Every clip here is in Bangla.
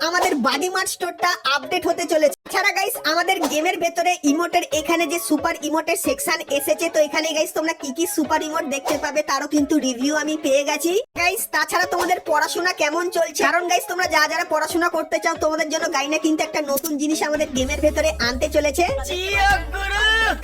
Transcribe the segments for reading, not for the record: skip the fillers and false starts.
আমাদের বাডি মার্ট স্টোরটা আপডেট হতে চলেছে। এছাড়া গাইস আমাদের গেমের ভেতরে ইমোটের এখানে যে সুপার ইমোটের সেকশন এসেছে, তো এখানে গাইস তোমরা কি কি সুপার ইমোট দেখতে পাবে তারও কিন্তু রিভিউ আমি পেয়ে গেছি গাইস। তাছাড়া তোমাদের পড়াশোনা কেমন চলছে, কারণ গাইস তোমরা যারা পড়াশোনা করতে চাও তোমাদের জন্য গাইনা কিন্তু একটা নতুন জিনিস আমাদের গেমের ভেতরে আনতে চলেছে।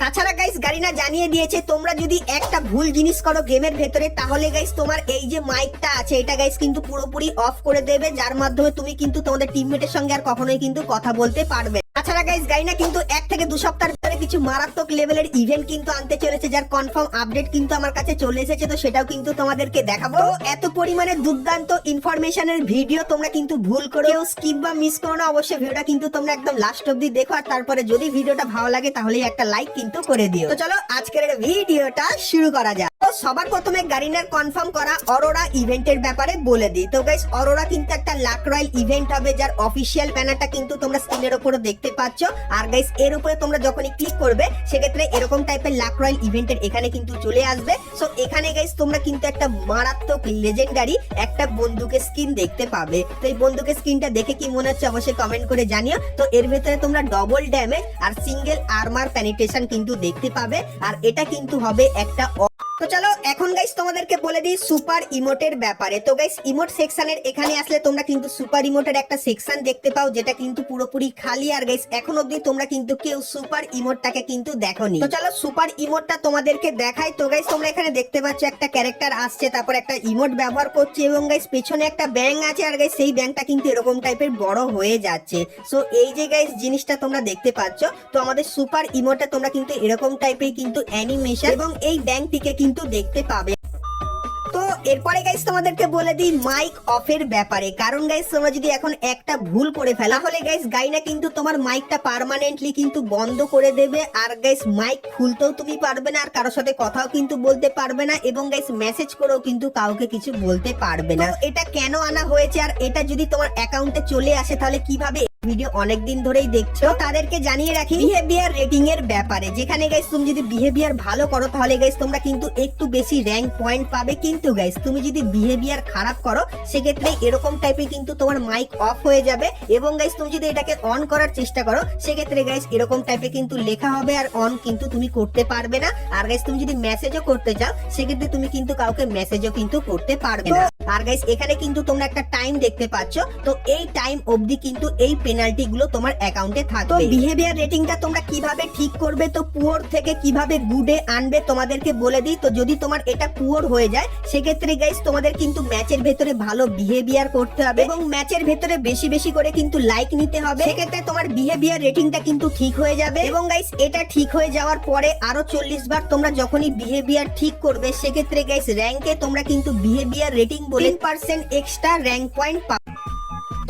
তাছাড়া গাইস গারিনা জানিয়ে দিয়েছে তোমরা যদি একটা ভুল জিনিস করো গেমের ভেতরে তাহলে গাইস তোমার এই যে মাইকটা আছে এটা গাইস কিন্তু পুরোপুরি অফ করে দেবে, যার মাধ্যমে তুমি কিন্তু তোমাদের টিমমেটের সঙ্গে আর কখনোই কিন্তু কথা বলতে পারবে। তাছাড়া গাইস গাইনা কিন্তু 1 থেকে 2 সপ্তাহের ভিতরে কিছু মারাত্মক লেভেলের ইভেন্ট কিন্তু আনতে চলেছে, যার কনফার্ম আপডেট কিন্তু আমার কাছে চলে এসেছে, তো সেটাও কিন্তু তোমাদেরকে দেখাবো। এত পরিমাণে দুর্দান্ত ইনফরমেশনের ভিডিও তোমরা কিন্তু ভুল করেও স্কিপ বা মিস করো না, অবশ্যই ভিডিওটা কিন্তু তোমরা একদম লাস্ট অবধি দেখো, আর তারপরে যদি ভিডিওটা ভালো লাগে তাহলে একটা লাইক কিন্তু করে দিও। তো চলো আজকের ভিডিওটা শুরু করা যাক। তো সবার প্রথমে গারিনার কনফার্ম করা অরোরা ইভেন্টের ব্যাপারে বলে দিই। তো গাইস অরোরা কিন্তু একটা লাক রয়্যাল ইভেন্ট হবে, যার অফিসিয়াল ব্যানারটা কিন্তু তোমরা স্ক্রিনের উপরে দেখতে পাচ্ছ। আর গাইস এর উপরে তোমরা যখনই ক্লিক করবে সেক্ষেত্রে এরকম টাইপের লাক রয়্যাল ইভেন্টের এখানে কিন্তু চলে আসবে। সো এখানে গাইস তোমরা কিন্তু একটা মারাত্মক লেজেন্ডারি একটা বন্দুকের স্কিন দেখতে পাবে। তো এই বন্দুকের স্কিনটা দেখে কি মনে হচ্ছে অবশ্যই কমেন্ট করে জানিও। তো এর ভেতরে তোমরা ডবল ড্যামেজ আর সিঙ্গেল আর্মার পেনিট্রেশন কিন্তু দেখতে পাবে, আর এটা কিন্তু হবে একটা। তো চলো এখন গাইস তোমাদেরকে বলে দিই সুপার ইমোটের ব্যাপারে। তো গাইস ইমোট সেকশনের এখানে আসলে তোমরা কিন্তু সুপার ইমোটের একটা সেকশন দেখতে পাও, যেটা কিন্তু পুরোপুরি খালি। আর গাইস এখন অবধি তোমরা কিন্তু কেউ সুপার ইমোটটাকে কিন্তু দেখোনি। তো চলো সুপার ইমোটটা তোমাদেরকে দেখাই। তো গাইস তোমরা এখানে দেখতে পাচ্ছ একটা ক্যারেক্টার আসছে, তারপর একটা ইমোট ব্যবহার করছে, এবং গাইস পেছনে একটা ব্যাং আছে, আর গাইস সেই ব্যাংটা কিন্তু এরকম টাইপের বড় হয়ে যাচ্ছে। সো এই যে গাইস জিনিসটা তোমরা দেখতে পাচ্ছ, তো আমাদের সুপার ইমোটে তোমরা কিন্তু এরকম টাইপের কিন্তু অ্যানিমেশন এবং এই ব্যাংটিকে কিন্তু দেখতে পাবে। তো এরপরে গাইস তোমাদেরকে বলে দিই মাইক অফের ব্যাপারে, কারণ গাইস তোমরা যদি এখন একটা ভুল করে ফেলা হলে গাইস গাইনা কিন্তু তোমার মাইকটা পার্মানেন্টলি কিন্তু বন্ধ করে দেবে। আর গাইস মাইক খুলতেও তুমি পারবে না, আর কারোর সাথে কথাও কিন্তু বলতে পারবে না, এবং গাইস মেসেজ করেও কিন্তু কাউকে কিছু বলতে পারবে না। এটা কেন আনা হয়েছে, আর এটা যদি তোমার অ্যাকাউন্টে চলে আসে তাহলে কিভাবে ভিডিও অনেকদিন ধরেই দেখছো তাদেরকে জানিয়ে রাখি বিহেভিয়ার রেটিং এর ব্যাপারে, যেখানে গাইস তুমি যদি বিহেভিয়ার ভালো করো তাহলে গাইস তোমরা কিন্তু একটু বেশি র‍্যাঙ্ক পয়েন্ট পাবে, কিন্তু গাইস তুমি যদি বিহেভিয়ার খারাপ করো সেক্ষেত্রে এরকম টাইপের কিন্তু তোমার মাইক অফ হয়ে যাবে, এবং গাইস তুমি যদি এটাকে অন করার চেষ্টা করো সেক্ষেত্রে গাইস এরকম টাইপের কিন্তু লেখা হবে, আর অন কিন্তু তুমি করতে পারবে না। আর গাইস তুমি যদি মেসেজও করতে চাও সেক্ষেত্রে তুমি কিন্তু কাউকে মেসেজও কিন্তু করতে পারবে না। আর গাইস এখানে কিন্তু তোমরা একটা টাইম দেখতে পাচ্ছ, তো এই টাইম অবধি কিন্তু এই পেনাল্টি গুলো তোমার অ্যাকাউন্টে থাকবে। তো বিহেভিয়ার রেটিংটা তোমরা কিভাবে ঠিক করবে, তো পুয়ার থেকে কিভাবে গুডে আনবে তোমাদেরকে বলে দিই। তো যদি তোমার এটা পুয়ার হয়ে যায় সেক্ষেত্রে গাইস তোমাদের কিন্তু ম্যাচের ভেতরে ভালো বিহেভিয়ার করতে হবে, এবং ম্যাচের ভেতরে বেশি বেশি করে কিন্তু লাইক নিতে হবে, সেক্ষেত্রে তোমার বিহেভিয়ার রেটিংটা কিন্তু ঠিক হয়ে যাবে। এবং গাইস এটা ঠিক হয়ে যাওয়ার পরে আরো 40 বার তোমরা যখনই বিহেভিয়ার ঠিক করবে সেক্ষেত্রে গাইস র‍্যাঙ্কে তোমরা কিন্তু বিহেভিয়ার রেটিং বলে 10% এক্সট্রা র‍্যাঙ্ক পয়েন্ট পাবে।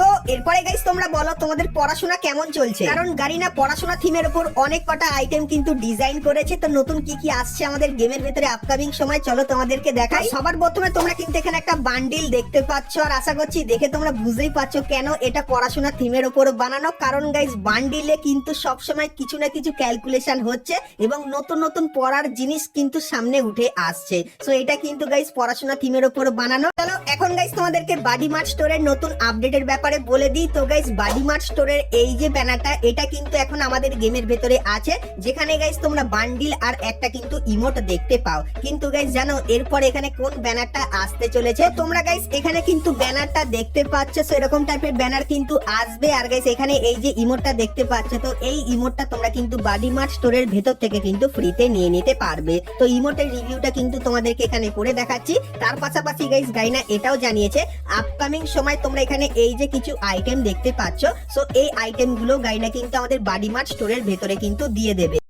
তো এরপরে গাইস তোমরা বলো তোমাদের পড়াশোনা কেমন চলছে, কারণ গারিনা পড়াশোনা থিমের উপর অনেক কটা আইটেম কিন্তু ডিজাইন করেছে। তো নতুন কি কি আসছে আমাদের গেমের ভেতরে আপকামিং সময় চলো তোমাদেরকে দেখাই। সবার প্রথমে তোমরা কিন্তু এখানে একটা বান্ডিল দেখতে পাচ্ছ, আর আশা করছি দেখে তোমরা বুঝতেই পারছো কেন এটা পড়াশোনা থিমের উপর বানানো, কারণ গাইস বান্ডিলে কিন্তু সবসময় কিছু না কিছু ক্যালকুলেশন হচ্ছে এবং নতুন নতুন পড়ার জিনিস কিন্তু সামনে উঠে আসছে। সো এটা কিন্তু গাইস পড়াশোনা থিমের উপর বানানো। চলো এখন গাইস তোমাদেরকে বাডি মার্ট স্টোরের নতুন আপডেটের ব্যাপারে বলে দিই। তো গাইস বাডি মার্ট স্টোরের এই যে ব্যানারটা এটা কিন্তু এখন আমাদের গেমের ভেতরে আছে, যেখানে গাইস তোমরা বান্ডিল আর একটা কিন্তু ইমোট দেখতে পাও। কিন্তু গাইস জানো এরপর এখানে কোন ব্যানারটা আসতে চলেছে? তোমরা গাইস এখানে কিন্তু ব্যানারটা দেখতে পাচ্ছ, সো এরকম টাইপের ব্যানার কিন্তু আসবে। আর গাইস এখানে এই যে ইমোটটা দেখতে পাচ্ছ, তো এই ইমোটটা তোমরা কিন্তু বাডি মার্ট স্টোরের ভেতর থেকে কিন্তু ফ্রিতে নিয়ে নিতে পারবে। তো ইমোটের রিভিউটা কিন্তু তোমাদেরকে এখানে করে দেখাচ্ছি। তার পাশাপাশি গাইস গাইনা এটাও জানিয়েছে আপকামিং সময় তোমরা এখানে এই যে কিছু আইটেম দেখতে পাচ্ছ, সো এই আইটেম গুলো গাইনা কিন্তু আমাদের বাডি মার্ট স্টোরের ভেতরে কিন্তু দিয়ে দেবে।